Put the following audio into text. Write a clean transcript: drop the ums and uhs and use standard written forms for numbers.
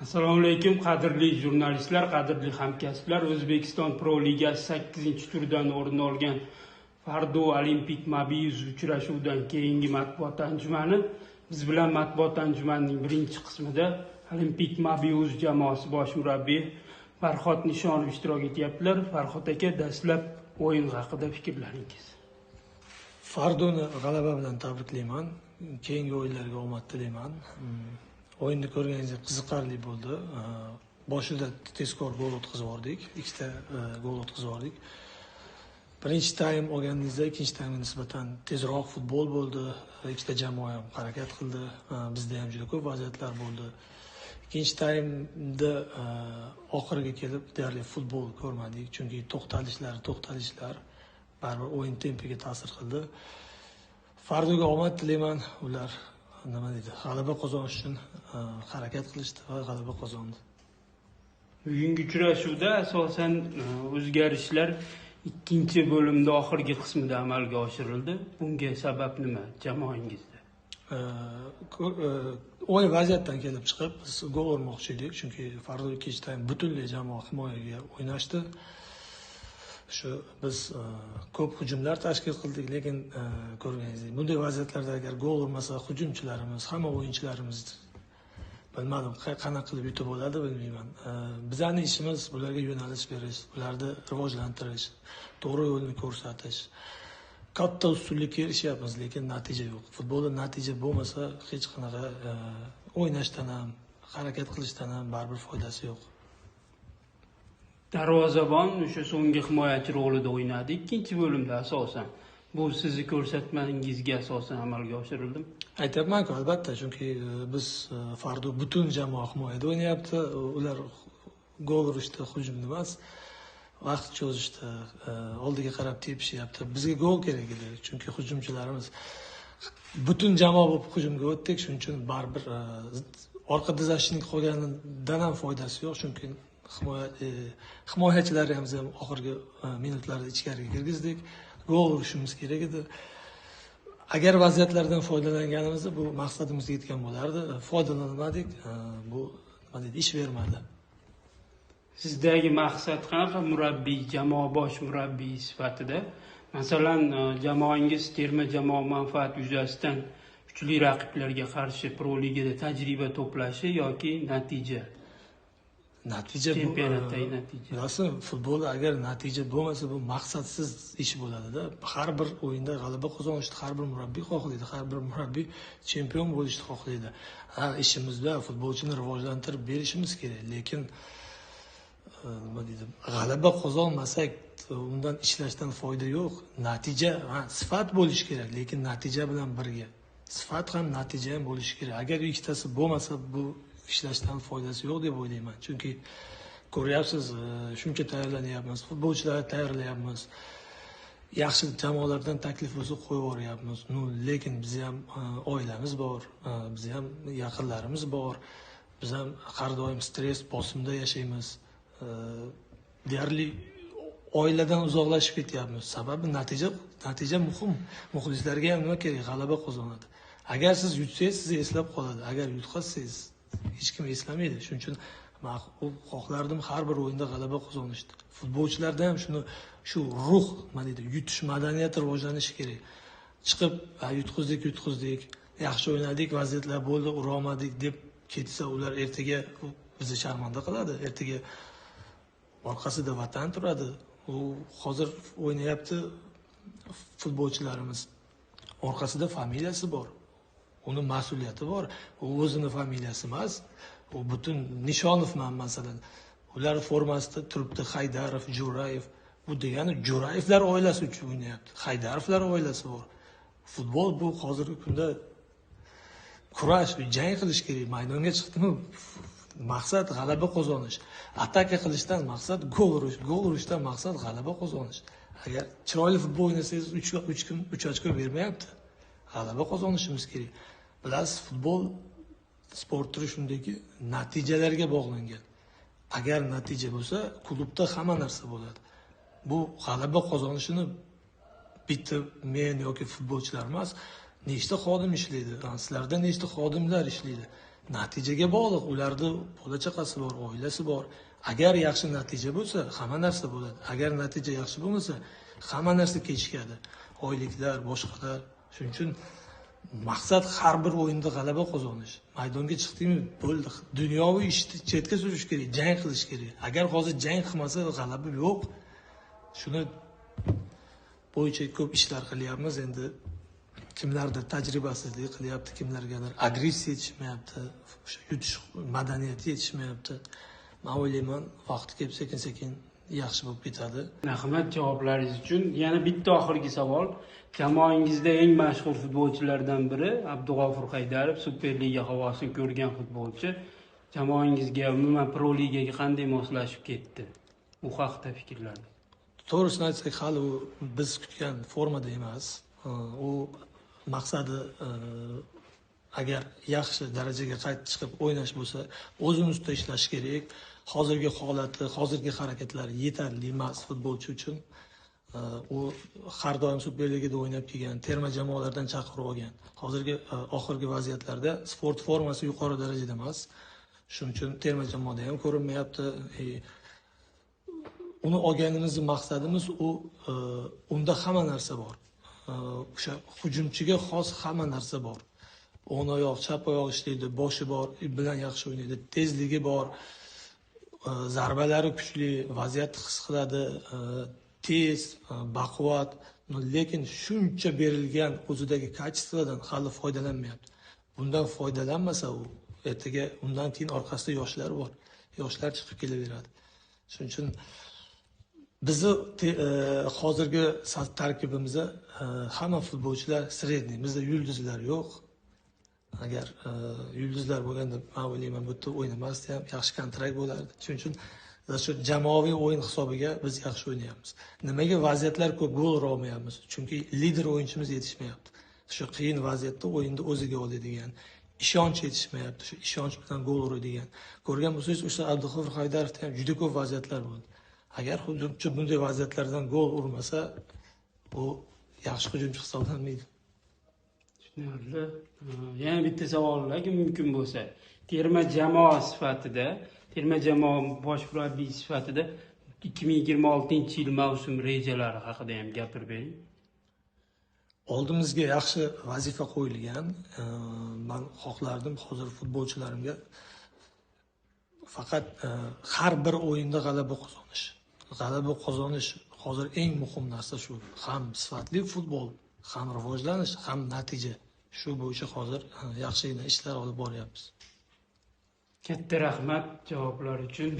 Assalomu alaykum, qadrli jurnalistlar, qadrli hamkasblar. O'zbekiston Pro Ligasi 8-turdan o'rin olgan Fardo Olimpik mobil uchrashuvidan keyingi matbuot anjumani. Biz bilan matbuot anjumanining birinchi qismida Olimpik mobil jamoasi bosh murabbiyi Farhod Nishonov ishtirok etyaptilar. Farhod aka, dastlab o'yin haqida fikrlaringiz. Fardoni g'alaba bilan tabriklayman. Keyingi o'yinlarga omad tilayman. O'yinni ko'rganingizda qiziqarli bo'ldi. Boshida tezkor gol o'tkazib yubordik. Ikkita gol o'tkazib yubordik. Birinchi taym olganingizda ikkinchi taymga nisbatan tezroq futbol bo'ldi. Ikkita jamoa ham harakat qildi. Bizda ham juda ko'p vaziyatlar bo'ldi. Ikkinchi taymda oxiriga kelib deyarli futbol ko'rmadik, chunki to'xtalishlar baribir o'yin tempiga ta'sir qildi. Fardoga omad tilayman. Ular g'alaba qozonish uchun harakat qilishdi va g'alaba qozondi. Bugungi uchrashuvda asosan o'zgarishlar ikkinchi bo'limda oxirgi qismida amalga oshirildi. Bunga sabab nima jamoangizda? O'yin vaziyatdan kelib chiqib biz gol urmoqchi edik, chunki Fardo ikkinchi taym butunlay jamoa himoyaga o'ynashdi. Biz ko'p hujumlar tashkil qildik, lekin ko'rganingizdek, bunday vaziyatlarda agar gol urmasa hujumchilarimiz, hamma o'yinchilarimiz bilmadim qanaqa qilib yutib bo'ladi bilmayman. Bizning ishimiz bularga yo'nalish berish, ularni rivojlantirish, to'g'ri yo'lni ko'rsatish. Katta ustunlikka erishyapmiz, lekin natija yo'q. Futbolda natija bo'lmasa hech qanaqa o'ynashdan ham, harakat qilishdan ham baribir foydasi yo'q. Darvozabon o'sha so'nggi himoyachi rolida o'ynadi ikkinchi bo'limda asosan. Bu sizni ko'rsatmangizga asosan amalga oshirildi. Aytyapman-ku, albatta, chunki biz Fardo butun jamoa himoyada o'ynayapti. Ular gol urishda, hujumda emas, vaqt cho'zishda, oldiga qarab tepishyapti. Bizga gol kerak edi, chunki hujumchilarimiz butun jamoa bo'lib hujumga o'tdik, shuning uchun baribir orqada zashning qolganidan ham foydasi yo'q, chunki himoyachilarimiz ham oxirgi minutlarda ichkariga kirgizdik. Gol urishimiz kerak edi. Agar vaziyatlardan foydalanganimizda bu maqsadimizga yetgan bo'lardi. Foydalanmadik. Bu ish bermadi. Sizdagi maqsad qanaqa murabbiy, jamoa bosh murabbiy sifatida? Masalan, jamoangiz terma jamoa manfaat yuzasidan kuchli raqiblarga qarshi Pro Ligada tajriba to'plashi yoki natija? Natija chempionatdagi natija. Bilasizmi, futbolda agar natija bo'lmasa, bu maqsadsiz ish bo'ladi-da. Har bir o'yinda g'alaba qozonishni har bir murabbiy xohlaydi, har bir murabbiy chempion bo'lishni xohlaydi. Ishimizda futbolchini rivojlantirib berishimiz kerak, lekin g'alaba qozonmasak, undan ishlashdan foyda yo'q. Natija, sifat bo'lishi kerak, lekin natija bilan birga. Sifat ham, natija ham bo'lishi kerak. Agar ikkitasi bo'lmasa, bu ishlashdan foydasi yo'q deb o'ylayman. Chunki ko'ryapsiz, shuncha tayyorlanyapmiz, futbolchilarni tayyorlayapmiz. Yaxshi jamoalardan taklif bo'lsa qo'yib yuboryapmiz. Lekin biz ham oilamiz bor, biz ham yaqinlarimiz bor. Biz ham har doim stress, bosimda yashaymiz. Deyarli oiladan uzoqlashib ketyapmiz. Sababi natija muhim. Muxlislarga ham nima kerak? G'alaba qozonadi. Agar siz yutsangiz, sizni eslab qoladi. Agar yutqazsangiz, hech kim eslamaydi. Shuning uchun men xohlardim har bir o'yinda g'alaba qozonishni. Futbolchilarda ham shu ruh, yutish madaniyati rivojlanishi kerak. Chiqib, yutqizdik, yaxshi o'ynadik, vaziyatlar bo'ldi, ura olmadik deb ketsa, ular ertaga bizni sharmanda qiladi. Ertaga orqasida vatan turadi. U hozir o'ynayapti futbolchilarimiz. Orqasida familiyasi bor. Uni mas'uliyati bor. U o'zini familiyasi emas. U butun Nishonov masalan. Ular formasida turibdi Haydarov, Jo'rayev. Bu degani Jo'rayevlar oilasi uchun o'ynayapti. Haydarovlar oilasi bor. Futbol bu hozirgi kunda kurash, jang qilish kerak. Maydonga chiqdimi, maqsad g'alaba qozonish. Ataka qilishdan maqsad gol urish, gol urishdan maqsad g'alaba qozonish. Agar chiroyli futbol o'ynasangiz 3 ochko bermayapti. G'alaba qozonishimiz kerak. Bilasiz, futbol sport turi shundayki, natijalarga bog'langan. Agar natija bo'lsa, klubda hamma narsa bo'ladi. Bu g'alaba qozonishini bitta men yoki futbolchilar emas, nechta xodim ishlaydi. Sizlarda nechta xodimlar ishlaydi. natijaga bog'liq. Ularni bola chaqasi bor, oilasi bor. Agar yaxshi natija bo'lsa, hamma narsa bo'ladi. Agar natija yaxshi bo'lmasa, hamma narsa kechikadi. Oyliklar, boshqalar. Shuning uchun maqsad har bir o'yinda g'alaba qozonish. Maydonga chiqdingmi, bo'ldi. Dunyoviy ishni chetga surish kerak, jang qilish kerak. Agar hozir jang qilmasa, g'alaba yo'q. Shuni bo'yicha ko'p ishlar qilyapmiz. Endi kimlardir tajribasizlik qilyapti, kimlargadir agressiya yetishmayapti, o'sha yutish madaniyati yetishmayapti. Men o'ylayman, vaqti kelib sekin-sekin yaxshi bo'lib ketadi. Rahmat javoblaringiz uchun. Yana bitta oxirgi savol. Jamoangizda eng mashhur futbolchilardan biri Abdug'ofur Haydarov, Superliga havosini ko'rgan futbolchi. Jamoangizga, umuman Pro Ligaga qanday moslashib ketdi? Bu haqda fikrlaringiz. To'g'risini aytsak, hali u biz kutgan formada emas. U maqsadi agar yaxshi darajaga qaytib chiqib o'ynash bo'lsa, o'zini ustida ishlash kerak. Hozirgi holati, hozirgi harakatlari yetarli emas futbolchi uchun. U har doim Superligada o'ynab kelgan, terma jamoalardan chaqirib olgan. Hozirgi oxirgi vaziyatlarda sport formasi yuqori darajada emas. Shuning uchun terma jamoada ham ko'rinmayapti. Uni olganimizning maqsadimiz unda hamma narsa bor. O'sha hujumchiga xos hamma narsa bor. O'ng oyoq, chap oyoq ishlaydi, boshi bor, bilan yaxshi o'ynaydi, tezligi bor, zarbalari kuchli, vaziyatni his qiladi, tez, baquvvat, lekin shuncha berilgan o'zidagi kачествоdan hali foydalanmayapti. Bundan foydalanmasa u ertaga undan keyin orqasida yoshlar bor. Yoshlar chiqib kelaveradi. Shuning uchun bizni hozirgi tarkibimizda hamma futbolchilar sredniy. Bizda yulduzlar yo'q. Agar yulduzlar bo'lganda, men o'ylayman, bu yerda o'ynamasdi ham, yaxshi kontrakt bo'lardi. Shuning uchun shu jamoaviy o'yin hisobiga biz yaxshi o'ynayapmiz. Nimaga vaziyatlar ko'p gol ura olmayapmiz? Chunki lider o'yinchimiz yetishmayapti. Shu qiyin vaziyatda o'yinni o'ziga oladigan, ishonch yetishmayapti. Shu ishonch bilan gol uradigan. Ko'rgan bo'lsangiz, o'sha Abdug'ofur Haydarovda ham juda ko'p vaziyatlar bo'ldi. Agar hujumchi bunday vaziyatlardan gol urmasa, bu yaxshi hujumchi hisoblanmaydi. Tushunarli. Yana bitta savol agar mumkin bo'lsa, terma jamoa sifatida, terma jamoa bosh murabbiy sifatida 2026-yil mavsum rejalari haqida ham gapirib bering. Oldimizga yaxshi vazifa qo'yilgan. Men xohlardim hozir futbolchilarimga faqat har bir o'yinda g'alaba qozonish. G'alaba qozonish hozir eng muhim narsa shu. Ham sifatli futbol, ham rivojlanish, ham natija. Shu bo'yicha hozir yaxshigina ishlar olib boryapmiz. Katta rahmat javoblar uchun.